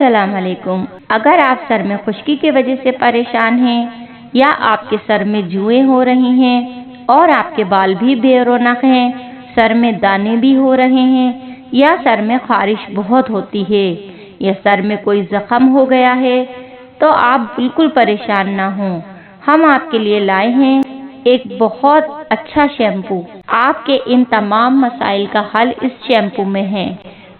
अस्सलाम वालेकुम। अगर आप सर में खुश्की की वजह से परेशान हैं या आपके सर में जुएं हो रही हैं और आपके बाल भी बेरौनक हैं, सर में दाने भी हो रहे हैं या सर में खारिश बहुत होती है या सर में कोई जख्म हो गया है, तो आप बिल्कुल परेशान ना हों। हम आपके लिए लाए हैं एक बहुत अच्छा शैम्पू। आपके इन तमाम मसाइल का हल इस शैम्पू में है।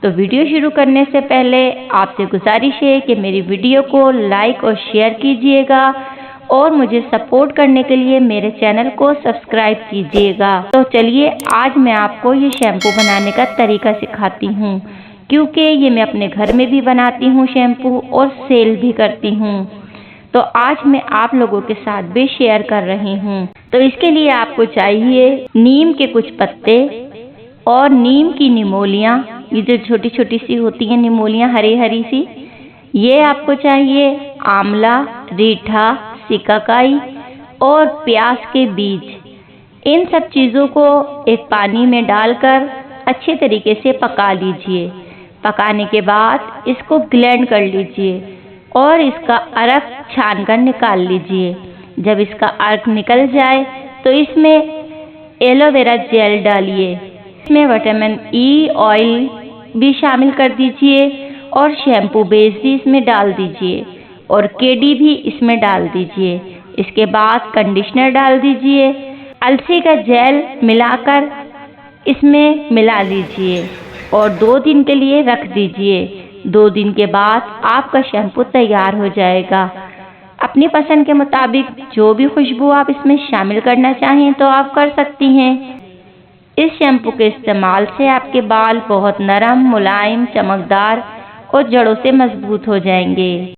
तो वीडियो शुरू करने से पहले आपसे गुजारिश है कि मेरी वीडियो को लाइक और शेयर कीजिएगा और मुझे सपोर्ट करने के लिए मेरे चैनल को सब्सक्राइब कीजिएगा। तो चलिए आज मैं आपको ये शैम्पू बनाने का तरीका सिखाती हूँ, क्योंकि ये मैं अपने घर में भी बनाती हूँ शैम्पू और सेल भी करती हूँ। तो आज मैं आप लोगों के साथ भी शेयर कर रही हूँ। तो इसके लिए आपको चाहिए नीम के कुछ पत्ते और नीम की निमोलियाँ, ये जो छोटी छोटी सी होती हैं निमोलियाँ हरी हरी सी, ये आपको चाहिए। आंवला, रीठा, सिकाकाई और प्याज के बीज। इन सब चीज़ों को एक पानी में डालकर अच्छे तरीके से पका लीजिए। पकाने के बाद इसको ब्लेंड कर लीजिए और इसका अर्क छान कर निकाल लीजिए। जब इसका अर्क निकल जाए तो इसमें एलोवेरा जेल डालिए। इसमें विटामिन ई ऑयल भी शामिल कर दीजिए और शैम्पू बेस भी इसमें डाल दीजिए और केडी भी इसमें डाल दीजिए। इसके बाद कंडीशनर डाल दीजिए। अलसी का जेल मिलाकर इसमें मिला लीजिए और 2 दिन के लिए रख दीजिए। 2 दिन के बाद आपका शैम्पू तैयार हो जाएगा। अपनी पसंद के मुताबिक जो भी खुशबू आप इसमें शामिल करना चाहें तो आप कर सकती हैं। इस शैम्पू के इस्तेमाल से आपके बाल बहुत नरम, मुलायम, चमकदार और जड़ों से मजबूत हो जाएंगे।